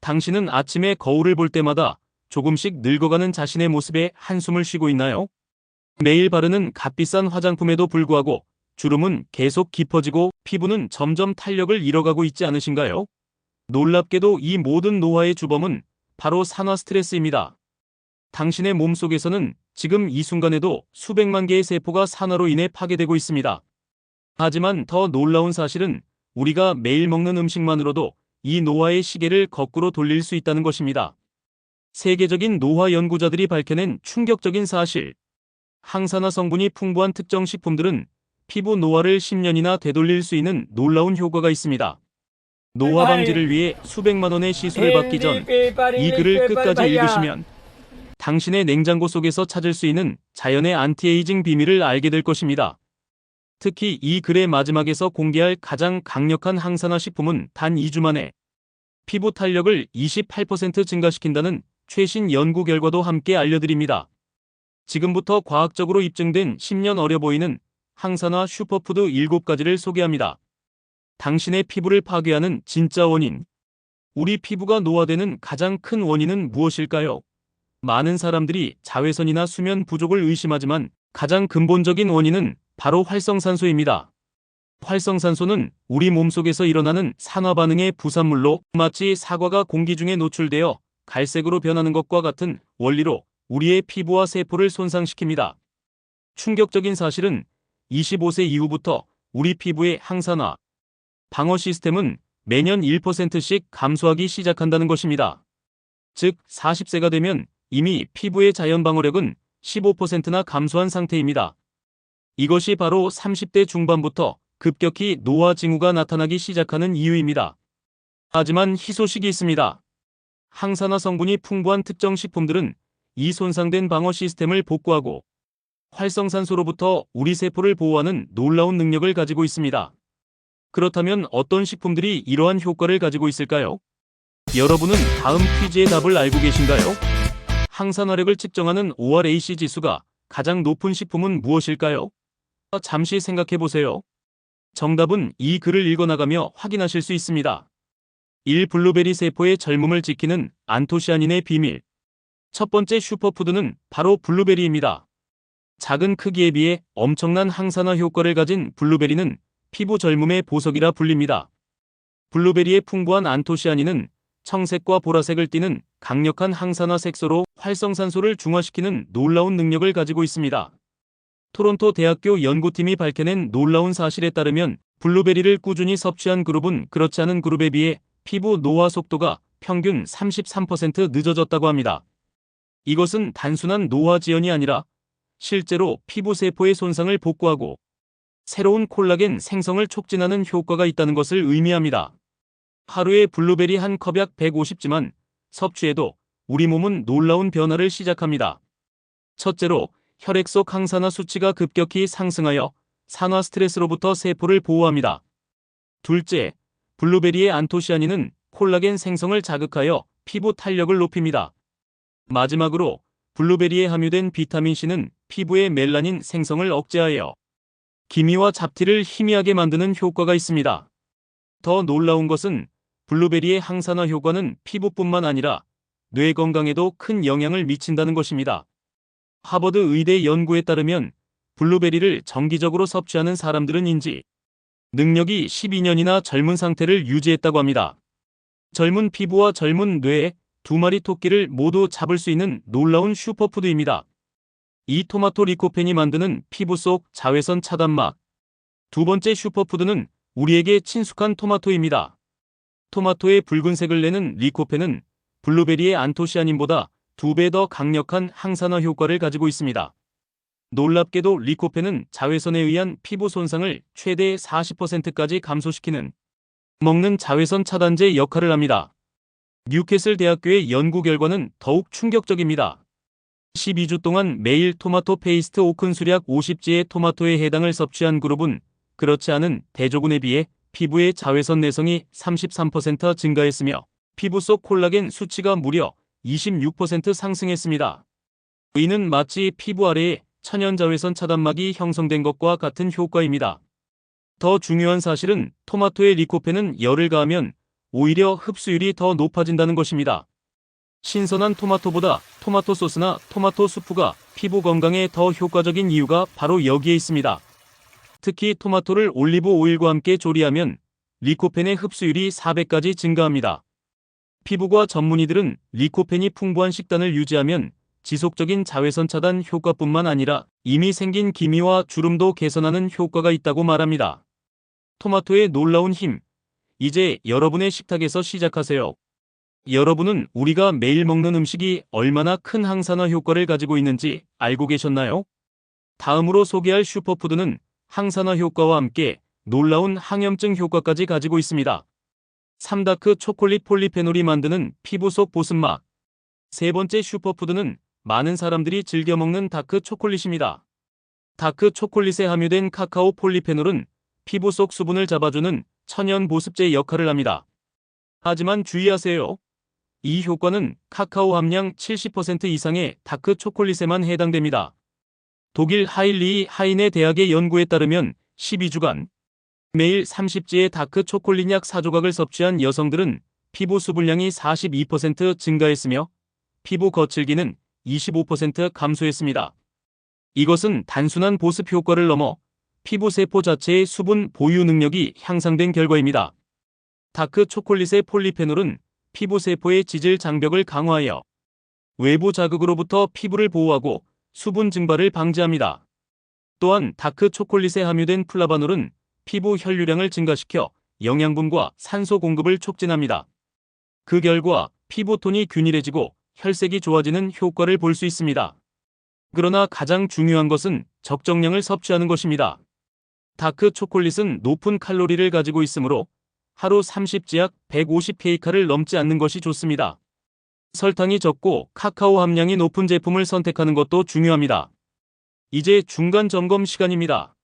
당신은 아침에 거울을 볼 때마다 조금씩 늙어가는 자신의 모습에 한숨을 쉬고 있나요? 매일 바르는 값비싼 화장품에도 불구하고 주름은 계속 깊어지고 피부는 점점 탄력을 잃어가고 있지 않으신가요? 놀랍게도 이 모든 노화의 주범은 바로 산화 스트레스입니다. 당신의 몸속에서는 지금 이 순간에도 수백만 개의 세포가 산화로 인해 파괴되고 있습니다. 하지만 더 놀라운 사실은 우리가 매일 먹는 음식만으로도 이 노화의 시계를 거꾸로 돌릴 수 있다는 것입니다. 세계적인 노화 연구자들이 밝혀낸 충격적인 사실. 항산화 성분이 풍부한 특정 식품들은 피부 노화를 10년이나 되돌릴 수 있는 놀라운 효과가 있습니다. 노화 방지를 위해 수백만 원의 시술을 받기 전 이 글을 끝까지 읽으시면 당신의 냉장고 속에서 찾을 수 있는 자연의 안티에이징 비밀을 알게 될 것입니다. 특히 이 글의 마지막에서 공개할 가장 강력한 항산화 식품은 단 2주 만에 피부 탄력을 28% 증가시킨다는 최신 연구 결과도 함께 알려드립니다. 지금부터 과학적으로 입증된 10년 어려 보이는 항산화 슈퍼푸드 7가지를 소개합니다. 당신의 피부를 파괴하는 진짜 원인. 우리 피부가 노화되는 가장 큰 원인은 무엇일까요? 많은 사람들이 자외선이나 수면 부족을 의심하지만 가장 근본적인 원인은 바로 활성산소입니다. 활성산소는 우리 몸속에서 일어나는 산화 반응의 부산물로 마치 사과가 공기 중에 노출되어 갈색으로 변하는 것과 같은 원리로 우리의 피부와 세포를 손상시킵니다. 충격적인 사실은 25세 이후부터 우리 피부의 항산화 방어 시스템은 매년 1%씩 감소하기 시작한다는 것입니다. 즉 40세가 되면 이미 피부의 자연 방어력은 15%나 감소한 상태입니다. 이것이 바로 30대 중반부터 급격히 노화 징후가 나타나기 시작하는 이유입니다. 하지만 희소식이 있습니다. 항산화 성분이 풍부한 특정 식품들은 이 손상된 방어 시스템을 복구하고 활성산소로부터 우리 세포를 보호하는 놀라운 능력을 가지고 있습니다. 그렇다면 어떤 식품들이 이러한 효과를 가지고 있을까요? 여러분은 다음 퀴즈의 답을 알고 계신가요? 항산화력을 측정하는 ORAC 지수가 가장 높은 식품은 무엇일까요? 잠시 생각해 보세요. 정답은 이 글을 읽어나가며 확인하실 수 있습니다. 1. 블루베리 세포의 젊음을 지키는 안토시아닌의 비밀. 첫 번째 슈퍼푸드는 바로 블루베리입니다. 작은 크기에 비해 엄청난 항산화 효과를 가진 블루베리는 피부 젊음의 보석이라 불립니다. 블루베리의 풍부한 안토시아닌은 청색과 보라색을 띠는 강력한 항산화 색소로 활성산소를 중화시키는 놀라운 능력을 가지고 있습니다. 토론토 대학교 연구팀이 밝혀낸 놀라운 사실에 따르면 블루베리를 꾸준히 섭취한 그룹은 그렇지 않은 그룹에 비해 피부 노화 속도가 평균 33% 늦어졌다고 합니다. 이것은 단순한 노화 지연이 아니라 실제로 피부 세포의 손상을 복구하고 새로운 콜라겐 생성을 촉진하는 효과가 있다는 것을 의미합니다. 하루에 블루베리 한 컵 약 150g만 섭취해도 우리 몸은 놀라운 변화를 시작합니다. 첫째로 혈액 속 항산화 수치가 급격히 상승하여 산화 스트레스로부터 세포를 보호합니다. 둘째, 블루베리의 안토시아닌은 콜라겐 생성을 자극하여 피부 탄력을 높입니다. 마지막으로 블루베리에 함유된 비타민C는 피부의 멜라닌 생성을 억제하여 기미와 잡티를 희미하게 만드는 효과가 있습니다. 더 놀라운 것은 블루베리의 항산화 효과는 피부뿐만 아니라 뇌 건강에도 큰 영향을 미친다는 것입니다. 하버드 의대 연구에 따르면 블루베리를 정기적으로 섭취하는 사람들은 인지 능력이 12년이나 젊은 상태를 유지했다고 합니다. 젊은 피부와 젊은 뇌에 두 마리 토끼를 모두 잡을 수 있는 놀라운 슈퍼푸드입니다. 이 토마토 리코펜이 만드는 피부 속 자외선 차단막. 두 번째 슈퍼푸드는 우리에게 친숙한 토마토입니다. 토마토의 붉은색을 내는 리코펜은 블루베리의 안토시아닌보다 2배 더 강력한 항산화 효과를 가지고 있습니다. 놀랍게도 리코펜은 자외선에 의한 피부 손상을 최대 40%까지 감소시키는 먹는 자외선 차단제 역할을 합니다. 뉴캐슬 대학교의 연구 결과는 더욱 충격적입니다. 12주 동안 매일 토마토 페이스트 오큰수략 50지의 토마토에 해당을 섭취한 그룹은 그렇지 않은 대조군에 비해 피부의 자외선 내성이 33% 증가했으며 피부 속 콜라겐 수치가 무려 26% 상승했습니다. 이는 마치 피부 아래에 천연 자외선 차단막이 형성된 것과 같은 효과입니다. 더 중요한 사실은 토마토의 리코펜은 열을 가하면 오히려 흡수율이 더 높아진다는 것입니다. 신선한 토마토보다 토마토 소스나 토마토 수프가 피부 건강에 더 효과적인 이유가 바로 여기에 있습니다. 특히 토마토를 올리브 오일과 함께 조리하면 리코펜의 흡수율이 4배까지 증가합니다. 피부과 전문의들은 리코펜이 풍부한 식단을 유지하면 지속적인 자외선 차단 효과뿐만 아니라 이미 생긴 기미와 주름도 개선하는 효과가 있다고 말합니다. 토마토의 놀라운 힘. 이제 여러분의 식탁에서 시작하세요. 여러분은 우리가 매일 먹는 음식이 얼마나 큰 항산화 효과를 가지고 있는지 알고 계셨나요? 다음으로 소개할 슈퍼푸드는 항산화 효과와 함께 놀라운 항염증 효과까지 가지고 있습니다. 3다크 초콜릿 폴리페놀이 만드는 피부 속 보습막. 세 번째 슈퍼푸드는 많은 사람들이 즐겨 먹는 다크 초콜릿입니다. 다크 초콜릿에 함유된 카카오 폴리페놀은 피부 속 수분을 잡아주는 천연 보습제 역할을 합니다. 하지만 주의하세요. 이 효과는 카카오 함량 70% 이상의 다크 초콜릿에만 해당됩니다. 독일 하일리히 하이네 대학의 연구에 따르면 12주간 매일 30지의 다크 초콜릿 약 4조각을 섭취한 여성들은 피부 수분량이 42% 증가했으며 피부 거칠기는 25% 감소했습니다. 이것은 단순한 보습 효과를 넘어 피부 세포 자체의 수분 보유 능력이 향상된 결과입니다. 다크 초콜릿의 폴리페놀은 피부 세포의 지질 장벽을 강화하여 외부 자극으로부터 피부를 보호하고 수분 증발을 방지합니다. 또한 다크 초콜릿에 함유된 플라바놀은 피부 혈류량을 증가시켜 영양분과 산소 공급을 촉진합니다. 그 결과 피부톤이 균일해지고 혈색이 좋아지는 효과를 볼 수 있습니다. 그러나 가장 중요한 것은 적정량을 섭취하는 것입니다. 다크 초콜릿은 높은 칼로리를 가지고 있으므로 하루 30지약 150kcal를 넘지 않는 것이 좋습니다. 설탕이 적고 카카오 함량이 높은 제품을 선택하는 것도 중요합니다. 이제 중간 점검 시간입니다.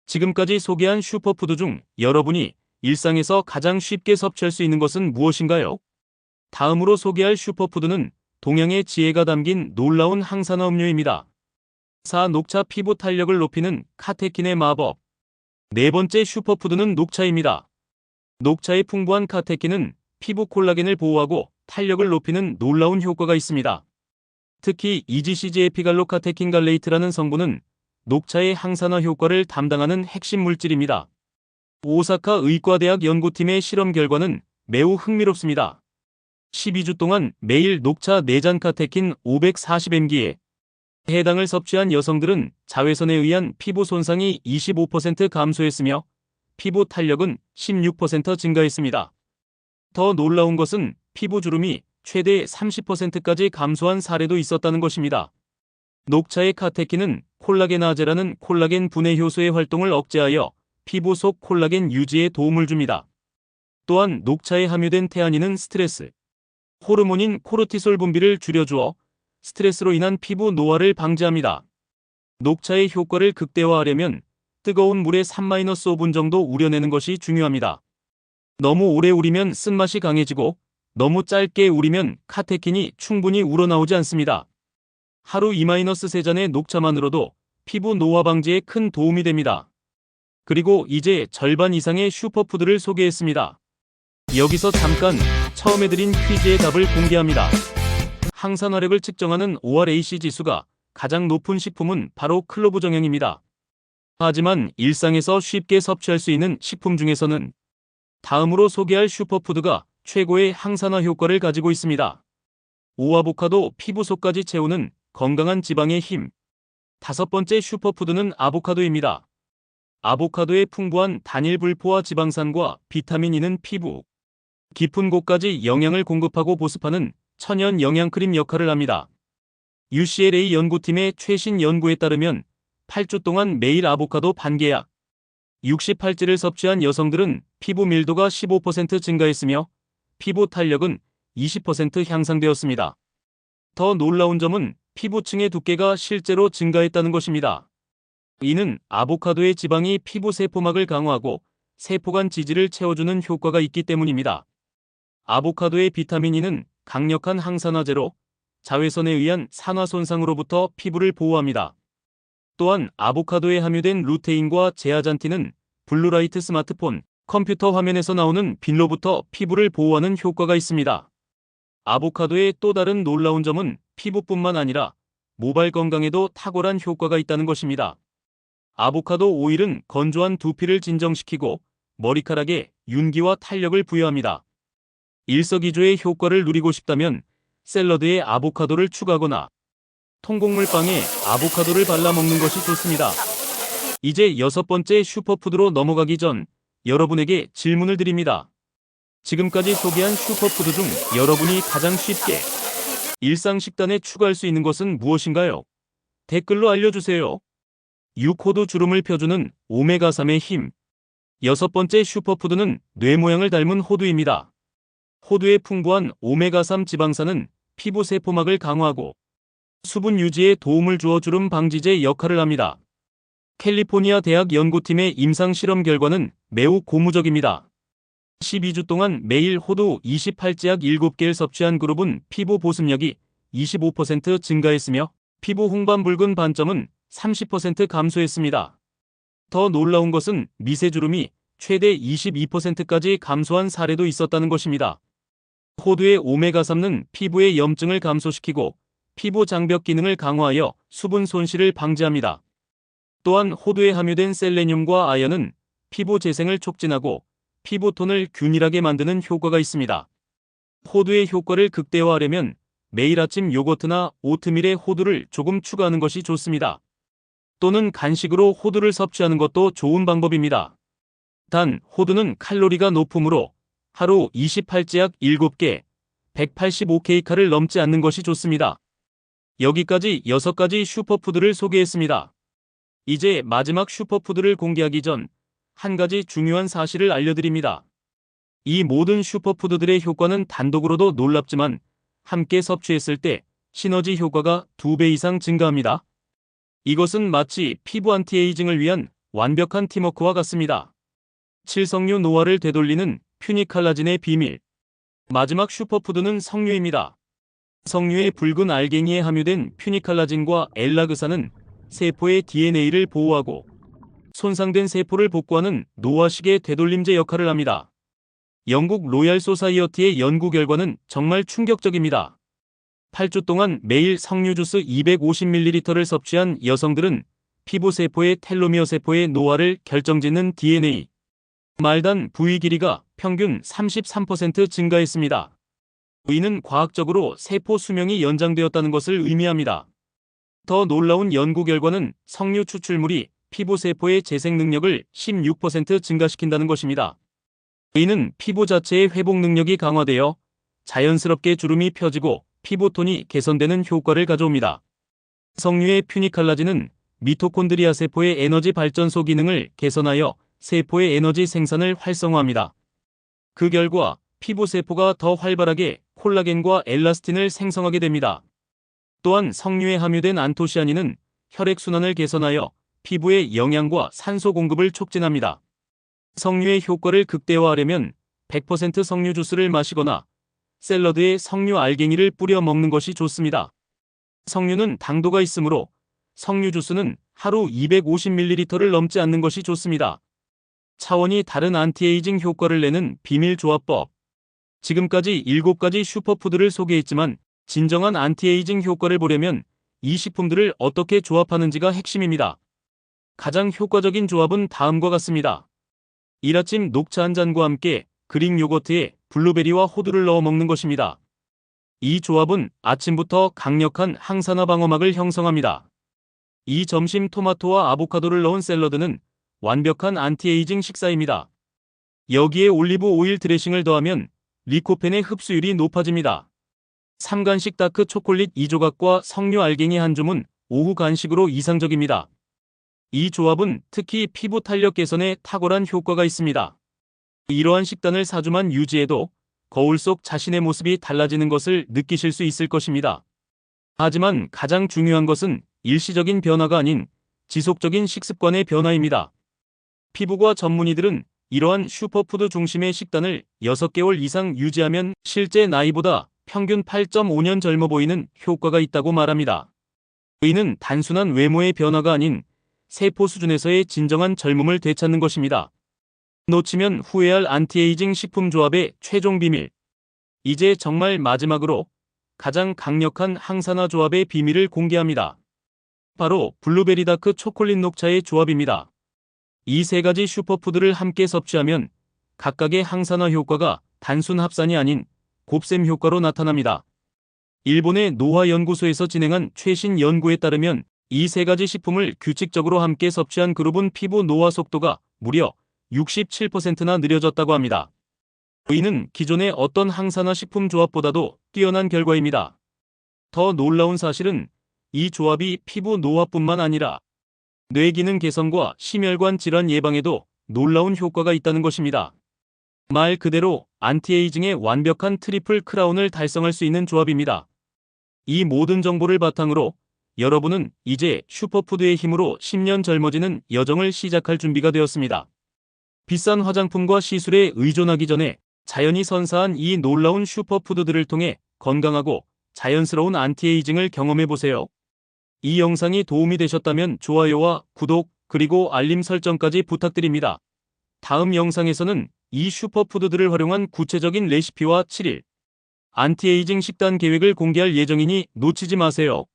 지금까지 소개한 슈퍼푸드 중 여러분이 일상에서 가장 쉽게 섭취할 수 있는 것은 무엇인가요? 다음으로 소개할 슈퍼푸드는 동양의 지혜가 담긴 놀라운 항산화 음료입니다. 4. 녹차 피부 탄력을 높이는 카테킨의 마법. 네 번째 슈퍼푸드는 녹차입니다. 녹차의 풍부한 카테킨은 피부 콜라겐을 보호하고 탄력을 높이는 놀라운 효과가 있습니다. 특히 EGCG 에피갈로카테킨 갈레이트라는 성분은 녹차의 항산화 효과를 담당하는 핵심 물질입니다. 오사카 의과대학 연구팀의 실험 결과는 매우 흥미롭습니다. 12주 동안 매일 녹차 4잔 카테킨 540mg에 해당을 섭취한 여성들은 자외선에 의한 피부 손상이 25% 감소했으며 피부 탄력은 16% 증가했습니다. 더 놀라운 것은 피부 주름이 최대 30%까지 감소한 사례도 있었다는 것입니다. 녹차의 카테킨은 콜라겐아제라는 콜라겐 분해 효소의 활동을 억제하여 피부 속 콜라겐 유지에 도움을 줍니다. 또한 녹차에 함유된 테아닌은 스트레스 호르몬인 코르티솔 분비를 줄여주어 스트레스로 인한 피부 노화를 방지합니다. 녹차의 효과를 극대화하려면 뜨거운 물에 3-5분 정도 우려내는 것이 중요합니다. 너무 오래 우리면 쓴맛이 강해지고 너무 짧게 우리면 카테킨이 충분히 우러나오지 않습니다. 하루 2-3잔의 녹차만으로도 피부 노화 방지에 큰 도움이 됩니다. 그리고 이제 절반 이상의 슈퍼푸드를 소개했습니다. 여기서 잠깐 처음에 드린 퀴즈의 답을 공개합니다. 항산화력을 측정하는 ORAC 지수가 가장 높은 식품은 바로 클로브 정형입니다. 하지만 일상에서 쉽게 섭취할 수 있는 식품 중에서는 다음으로 소개할 슈퍼푸드가 최고의 항산화 효과를 가지고 있습니다. 오아보카도 피부 속까지 채우는 건강한 지방의 힘. 5번째 슈퍼푸드는 아보카도입니다. 아보카도의 풍부한 단일 불포화 지방산과 비타민 E는 피부 깊은 곳까지 영양을 공급하고 보습하는 천연 영양크림 역할을 합니다. UCLA 연구팀의 최신 연구에 따르면 8주 동안 매일 아보카도 반개약 68지를 섭취한 여성들은 피부 밀도가 15% 증가했으며 피부 탄력은 20% 향상되었습니다. 더 놀라운 점은 피부층의 두께가 실제로 증가했다는 것입니다. 이는 아보카도의 지방이 피부 세포막을 강화하고 세포 간 지지를 채워주는 효과가 있기 때문입니다. 아보카도의 비타민 E는 강력한 항산화제로 자외선에 의한 산화 손상으로부터 피부를 보호합니다. 또한 아보카도에 함유된 루테인과 제아잔틴은 블루라이트 스마트폰, 컴퓨터 화면에서 나오는 빛로부터 피부를 보호하는 효과가 있습니다. 아보카도의 또 다른 놀라운 점은 피부뿐만 아니라 모발 건강에도 탁월한 효과가 있다는 것입니다. 아보카도 오일은 건조한 두피를 진정시키고 머리카락에 윤기와 탄력을 부여합니다. 일석이조의 효과를 누리고 싶다면 샐러드에 아보카도를 추가하거나 통곡물 빵에 아보카도를 발라 먹는 것이 좋습니다. 이제 6번째 슈퍼푸드로 넘어가기 전 여러분에게 질문을 드립니다. 지금까지 소개한 슈퍼푸드 중 여러분이 가장 쉽게 일상 식단에 추가할 수 있는 것은 무엇인가요? 댓글로 알려주세요. 6호도 주름을 펴주는 오메가3의 힘. 6번째 슈퍼푸드는 뇌 모양을 닮은 호두입니다. 호두의 풍부한 오메가3 지방산은 피부 세포막을 강화하고 수분 유지에 도움을 주어 주름 방지제 역할을 합니다. 캘리포니아 대학 연구팀의 임상 실험 결과는 매우 고무적입니다. 12주 동안 매일 호두 28제약 7개를 섭취한 그룹은 피부 보습력이 25% 증가했으며 피부 홍반붉은 반점은 30% 감소했습니다. 더 놀라운 것은 미세주름이 최대 22%까지 감소한 사례도 있었다는 것입니다. 호두의 오메가3는 피부의 염증을 감소시키고 피부 장벽 기능을 강화하여 수분 손실을 방지합니다. 또한 호두에 함유된 셀레늄과 아연은 피부 재생을 촉진하고 피부톤을 균일하게 만드는 효과가 있습니다. 호두의 효과를 극대화하려면 매일 아침 요거트나 오트밀에 호두를 조금 추가하는 것이 좋습니다. 또는 간식으로 호두를 섭취하는 것도 좋은 방법입니다. 단, 호두는 칼로리가 높으므로 하루 28제약 7개, 185kcal를 넘지 않는 것이 좋습니다. 여기까지 6가지 슈퍼푸드를 소개했습니다. 이제 마지막 슈퍼푸드를 공개하기 전 한 가지 중요한 사실을 알려드립니다. 이 모든 슈퍼푸드들의 효과는 단독으로도 놀랍지만 함께 섭취했을 때 시너지 효과가 2배 이상 증가합니다. 이것은 마치 피부 안티에이징을 위한 완벽한 팀워크와 같습니다. 칠성류 노화를 되돌리는 퓨니칼라진의 비밀. 마지막 슈퍼푸드는 석류입니다. 석류의 붉은 알갱이에 함유된 퓨니칼라진과 엘라그산은 세포의 DNA를 보호하고 손상된 세포를 복구하는 노화식의 되돌림제 역할을 합니다. 영국 로얄 소사이어티의 연구 결과는 정말 충격적입니다. 8주 동안 매일 석류 주스 250ml를 섭취한 여성들은 피부 세포의 텔로미어 세포의 노화를 결정짓는 DNA, 말단 부위 길이가 평균 33% 증가했습니다. 이는 과학적으로 세포 수명이 연장되었다는 것을 의미합니다. 더 놀라운 연구 결과는 석류 추출물이 피부 세포의 재생 능력을 16% 증가시킨다는 것입니다. 이는 피부 자체의 회복 능력이 강화되어 자연스럽게 주름이 펴지고 피부톤이 개선되는 효과를 가져옵니다. 석류의 퓨니칼라진은 미토콘드리아 세포의 에너지 발전소 기능을 개선하여 세포의 에너지 생산을 활성화합니다. 그 결과 피부 세포가 더 활발하게 콜라겐과 엘라스틴을 생성하게 됩니다. 또한 석류에 함유된 안토시아닌은 혈액순환을 개선하여 피부의 영양과 산소 공급을 촉진합니다. 석류의 효과를 극대화하려면 100% 석류 주스를 마시거나 샐러드에 석류 알갱이를 뿌려 먹는 것이 좋습니다. 석류는 당도가 있으므로 석류 주스는 하루 250ml를 넘지 않는 것이 좋습니다. 차원이 다른 안티에이징 효과를 내는 비밀 조합법. 지금까지 7가지 슈퍼푸드를 소개했지만 진정한 안티에이징 효과를 보려면 이 식품들을 어떻게 조합하는지가 핵심입니다. 가장 효과적인 조합은 다음과 같습니다. 이라침 녹차 한 잔과 함께 그릭 요거트에 블루베리와 호두를 넣어 먹는 것입니다. 이 조합은 아침부터 강력한 항산화 방어막을 형성합니다. 이 점심 토마토와 아보카도를 넣은 샐러드는 완벽한 안티에이징 식사입니다. 여기에 올리브 오일 드레싱을 더하면 리코펜의 흡수율이 높아집니다. 3간식 다크 초콜릿 2조각과 석류 알갱이 한 줌은 오후 간식으로 이상적입니다. 이 조합은 특히 피부 탄력 개선에 탁월한 효과가 있습니다. 이러한 식단을 4주만 유지해도 거울 속 자신의 모습이 달라지는 것을 느끼실 수 있을 것입니다. 하지만 가장 중요한 것은 일시적인 변화가 아닌 지속적인 식습관의 변화입니다. 피부과 전문의들은 이러한 슈퍼푸드 중심의 식단을 6개월 이상 유지하면 실제 나이보다 평균 8.5년 젊어 보이는 효과가 있다고 말합니다. 이는 단순한 외모의 변화가 아닌 세포 수준에서의 진정한 젊음을 되찾는 것입니다. 놓치면 후회할 안티에이징 식품 조합의 최종 비밀. 이제 정말 마지막으로 가장 강력한 항산화 조합의 비밀을 공개합니다. 바로 블루베리 다크 초콜릿 녹차의 조합입니다. 이 세 가지 슈퍼푸드를 함께 섭취하면 각각의 항산화 효과가 단순 합산이 아닌 곱셈 효과로 나타납니다. 일본의 노화 연구소에서 진행한 최신 연구에 따르면 이 세 가지 식품을 규칙적으로 함께 섭취한 그룹은 피부 노화 속도가 무려 67%나 느려졌다고 합니다. 이는 기존의 어떤 항산화 식품 조합보다도 뛰어난 결과입니다. 더 놀라운 사실은 이 조합이 피부 노화뿐만 아니라 뇌 기능 개선과 심혈관 질환 예방에도 놀라운 효과가 있다는 것입니다. 말 그대로 안티에이징의 완벽한 트리플 크라운을 달성할 수 있는 조합입니다. 이 모든 정보를 바탕으로 여러분은 이제 슈퍼푸드의 힘으로 10년 젊어지는 여정을 시작할 준비가 되었습니다. 비싼 화장품과 시술에 의존하기 전에 자연이 선사한 이 놀라운 슈퍼푸드들을 통해 건강하고 자연스러운 안티에이징을 경험해보세요. 이 영상이 도움이 되셨다면 좋아요와 구독, 그리고 알림 설정까지 부탁드립니다. 다음 영상에서는 이 슈퍼푸드들을 활용한 구체적인 레시피와 7일 안티에이징 식단 계획을 공개할 예정이니 놓치지 마세요.